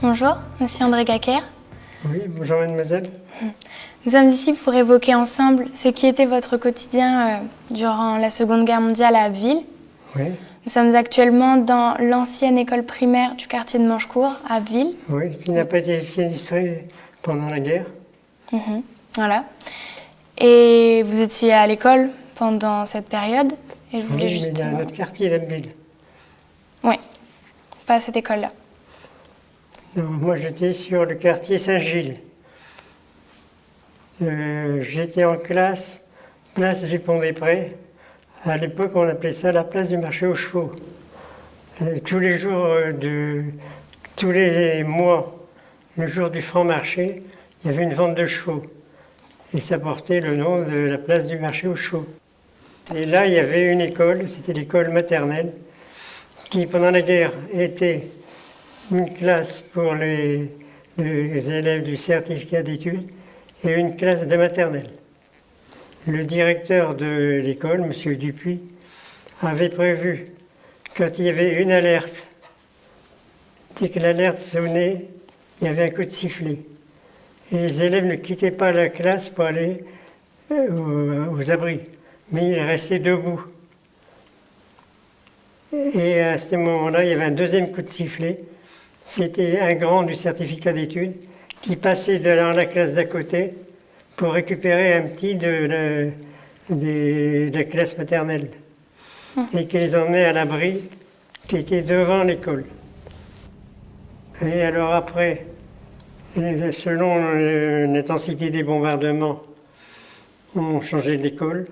Bonjour, monsieur André Gaquer. Oui, bonjour mademoiselle. Nous sommes ici pour évoquer ensemble ce qui était votre quotidien durant la Seconde Guerre mondiale à Abbeville. Oui. Nous sommes actuellement dans l'ancienne école primaire du quartier de Manchecourt à Abbeville. Oui, qui n'a pas été sinistrée pendant la guerre. Voilà. Et vous étiez à l'école pendant cette période et je voulais Oui, juste... mais il y a un autre quartier d'Abbeville. Oui, pas à cette école-là. Non, moi j'étais sur le quartier Saint-Gilles. J'étais en classe, place du Pont-des-Prés. À l'époque, on appelait ça la place du marché aux chevaux. Tous les jours tous les mois, le jour du franc-marché, il y avait une vente de chevaux. Et ça portait le nom de la place du marché aux chevaux. Et là, il y avait une école, c'était l'école maternelle, qui pendant la guerre était une classe pour les élèves du certificat d'études et une classe de maternelle. Le directeur de l'école, M. Dupuis, avait prévu, quand il y avait une alerte, dès que l'alerte sonnait, il y avait un coup de sifflet. Et les élèves ne quittaient pas la classe pour aller aux abris, mais ils restaient debout. Et à ce moment-là, il y avait un deuxième coup de sifflet. C'était un grand du certificat d'études qui passait dans la classe d'à côté pour récupérer un petit de la classe maternelle et qui les emmenait à l'abri qui était devant l'école. Et alors après, selon l'intensité des bombardements, on changeait d'école.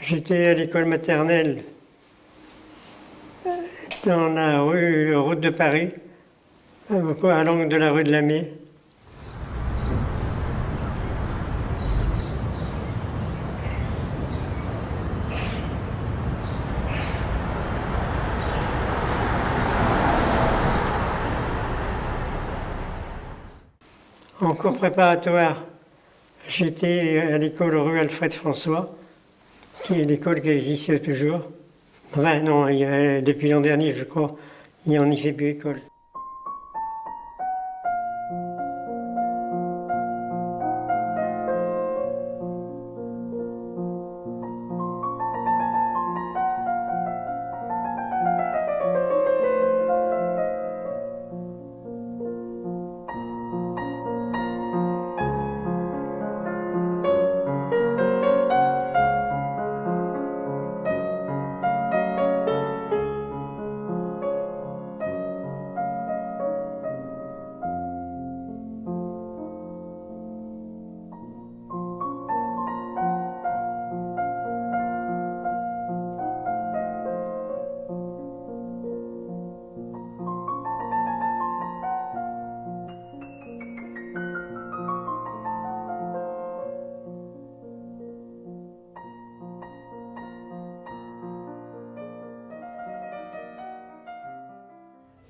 J'étais à l'école maternelle dans la route de Paris, à l'angle de la rue de la Mai. En cours préparatoire, j'étais à l'école rue Alfred François, qui est l'école qui existe toujours. Enfin non, depuis l'an dernier, je crois, on n'y fait plus école.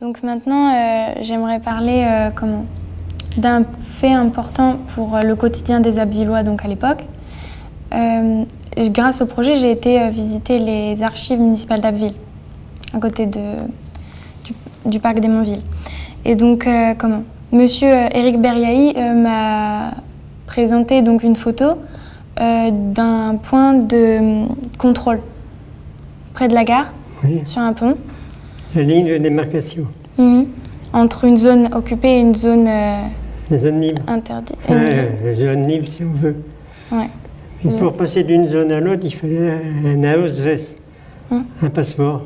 Donc maintenant, j'aimerais parler d'un fait important pour le quotidien des Abbvillois donc à l'époque. Grâce au projet, j'ai été visiter les archives municipales d'Abbeville, à côté du parc d'Hémonville. Et donc, Monsieur Éric Berriaï m'a présenté donc une photo d'un point de contrôle près de la gare, Oui. sur un pont. La ligne de démarcation. Entre une zone occupée et une zone La zone libre. interdite. La zone libre si on veut. Ouais. Et pour passer d'une zone à l'autre, il fallait un Ausweis, un passeport,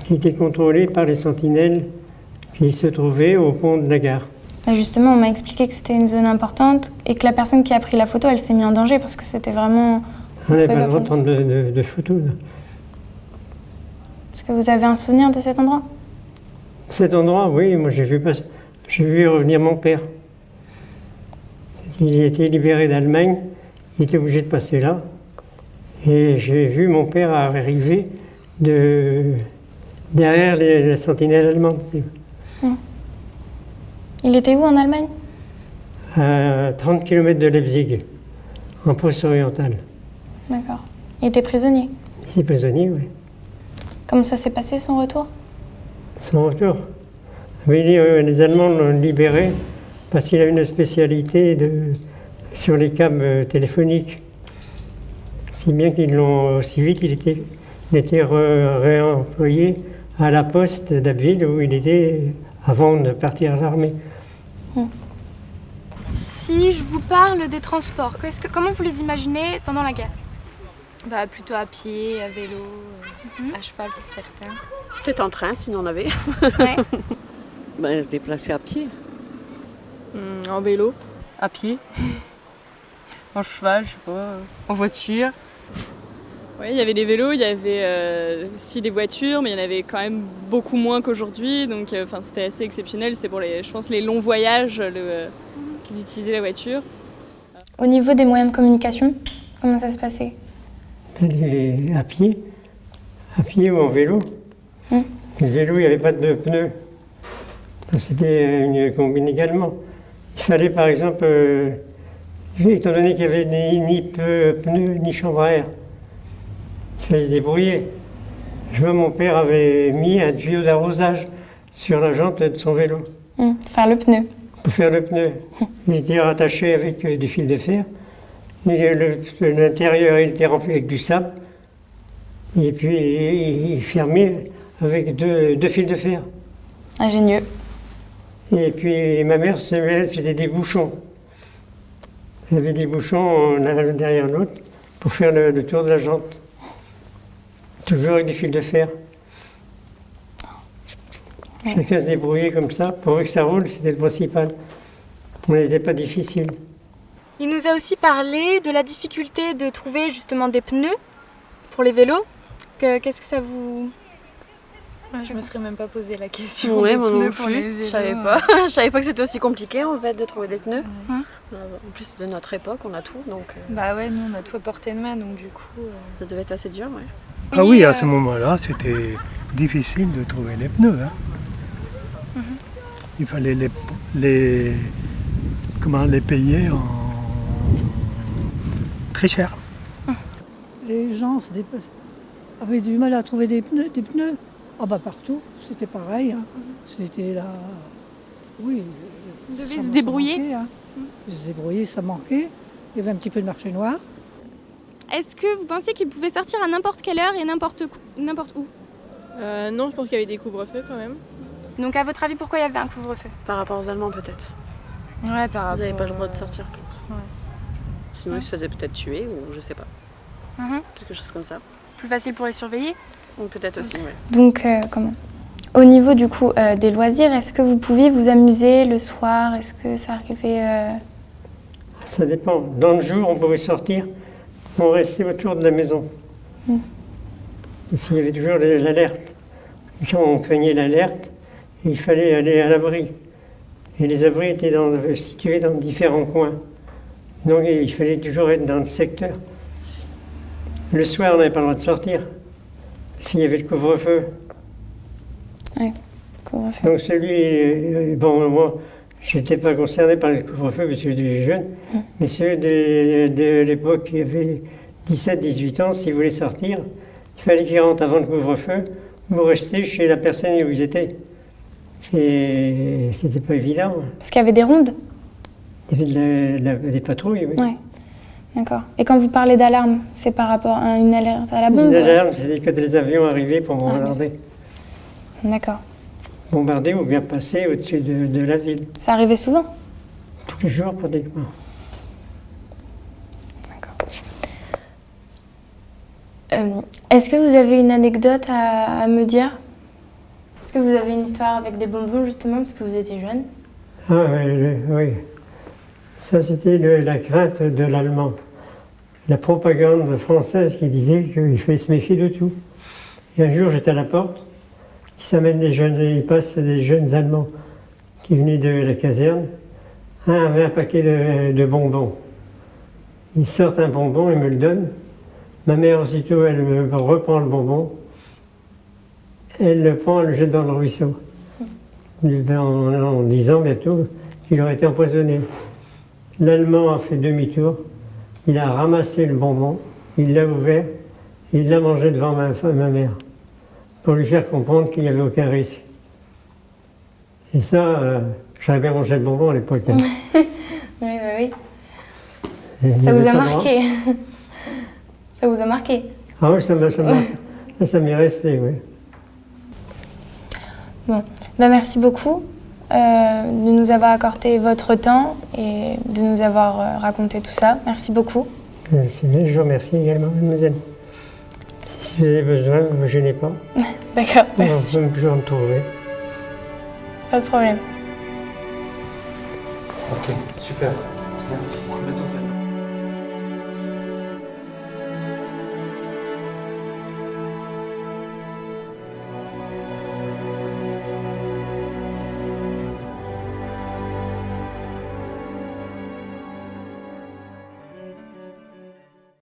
qui était contrôlé par les sentinelles qui se trouvaient au pont de la gare. Bah justement, on m'a expliqué que c'était une zone importante et que la personne qui a pris la photo, elle s'est mise en danger parce que c'était vraiment... On n'avait pas le droit de prendre de photos. Là. Est-ce que vous avez un souvenir de cet endroit? Cet endroit, oui, moi j'ai vu revenir mon père. Il a été libéré d'Allemagne, il était obligé de passer là. Et j'ai vu mon père arriver derrière la sentinelle allemande. Il était où en Allemagne? À 30 km de Leipzig, en Prusse orientale. D'accord. Il était prisonnier? Il était prisonnier, oui. Comment ça s'est passé son retour? Son retour, Oui, les Allemands l'ont libéré parce qu'il avait une spécialité sur les câbles téléphoniques. Si bien qu'ils l'ont aussi vite, il était réemployé à la poste d'Abbeville où il était avant de partir à l'armée. Si je vous parle des transports, comment vous les imaginez pendant la guerre? Bah, plutôt à pied, à vélo, à cheval pour certains. Peut-être en train, s'il en avait. Ouais. Ben, se déplacer à pied. En vélo, à pied, en cheval, je sais pas, en voiture. Oui, il y avait des vélos, il y avait aussi des voitures, mais il y en avait quand même beaucoup moins qu'aujourd'hui. Donc c'était assez exceptionnel. C'est pour je pense, les longs voyages qu'ils utilisaient la voiture. Au niveau des moyens de communication, comment ça se passait? À pied ou en vélo. Le vélo, il n'y avait pas de pneus. C'était une combine également. Il fallait par exemple, étant donné qu'il n'y avait ni pneus ni chambre à air, il fallait se débrouiller. Je vois, mon père avait mis un tuyau d'arrosage sur la jante de son vélo. Faire le pneu. Pour faire le pneu. Il était rattaché avec des fils de fer. L'intérieur, il était rempli avec du sable. Et puis, il fermait avec deux fils de fer. Ingénieux. Et puis, ma mère, c'était des bouchons. Elle avait des bouchons l'un derrière l'autre pour faire le tour de la jante. Toujours avec des fils de fer. Chacun se débrouillait comme ça. Pourvu que ça roule, c'était le principal. On n'était pas difficile. Il nous a aussi parlé de la difficulté de trouver justement des pneus pour les vélos. Qu'est-ce que ça vous... Je me serais même pas posé la question. Ouais, des moi non pneus pour les plus. vélos. Je savais pas. Je savais pas que c'était aussi compliqué en fait de trouver des pneus. En plus de notre époque, on a tout, donc Bah ouais, nous on a tout à portée de main, donc du coup... ça devait être assez dur, ouais. Ah oui, à ce moment-là, c'était difficile de trouver les pneus. Il fallait les payer très cher. Les gens avaient du mal à trouver des pneus. Ah bah partout, c'était pareil. C'était là. Oui. Vous devez ça se débrouiller. manquait, Se débrouiller, ça manquait. Il y avait un petit peu de marché noir. Est-ce que vous pensez qu'il pouvait sortir à n'importe quelle heure et n'importe où? Non, je pense qu'il y avait des couvre-feux quand même. Donc à votre avis, pourquoi il y avait un couvre-feu? Par rapport aux Allemands peut-être. Ouais, par rapport... Ils n'avaient pas le droit de sortir, je pense. Ouais. Sinon ils se faisaient peut-être tuer ou je sais pas. Quelque chose comme ça. Plus facile pour les surveiller? Ou peut-être aussi, ouais. Donc au niveau du coup des loisirs, est-ce que vous pouviez vous amuser le soir? Est-ce que ça arrivait Ça dépend. Dans le jour, on pouvait sortir, on restait autour de la maison. Parce qu'il y avait toujours l'alerte. Quand on craignait l'alerte, il fallait aller à l'abri. Et les abris étaient situés dans différents coins. Donc il fallait toujours être dans le secteur. Le soir, on n'avait pas le droit de sortir. S'il y avait le couvre-feu. Oui, couvre-feu. Donc moi, je n'étais pas concerné par le couvre-feu parce que j'étais jeune, mais ceux de l'époque qui avaient 17-18 ans, s'ils voulaient sortir, il fallait qu'ils rentrent avant le couvre-feu ou rester chez la personne où ils étaient. Et c'était pas évident. Parce qu'il y avait des rondes? Il y avait des patrouilles, oui. Ouais. D'accord. Et quand vous parlez d'alarme, c'est par rapport à une alerte à la bombe? L'alarme, c'était quand les avions arrivaient pour bombarder. D'accord. Bombarder ou bien passer au-dessus de la ville. Ça arrivait souvent? Tous les jours, pratiquement. D'accord. Est-ce que vous avez une anecdote à me dire? Est-ce que vous avez une histoire avec des bonbons, justement, parce que vous étiez jeune? Ah oui. Ça, c'était la crainte de l'allemand. La propagande française qui disait qu'il fallait se méfier de tout. Et un jour, j'étais à la porte, il passe des jeunes Allemands qui venaient de la caserne. Un avait un paquet de bonbons. Ils sortent un bonbon et me le donnent. Ma mère, aussitôt, elle me reprend le bonbon. Elle le prend, elle le jette dans le ruisseau. En disant bientôt qu'il aurait été empoisonné. L'Allemand a fait demi-tour, il a ramassé le bonbon, il l'a ouvert, il l'a mangé devant ma mère, pour lui faire comprendre qu'il n'y avait aucun risque. Et ça, j'avais bien mangé le bonbon à l'époque. Hein. Oui, oui, oui. Et Ça vous a ça marqué. Ça vous a marqué. Ah oui, ça m'est resté, oui. Bon, ben, merci beaucoup de nous avoir accordé votre temps et de nous avoir raconté tout ça. Merci beaucoup. C'est bien, je vous remercie également, mademoiselle. Si vous avez besoin, ne vous gênez pas. D'accord, merci. On peut toujours me trouver. Pas de problème. Ok, super. Merci.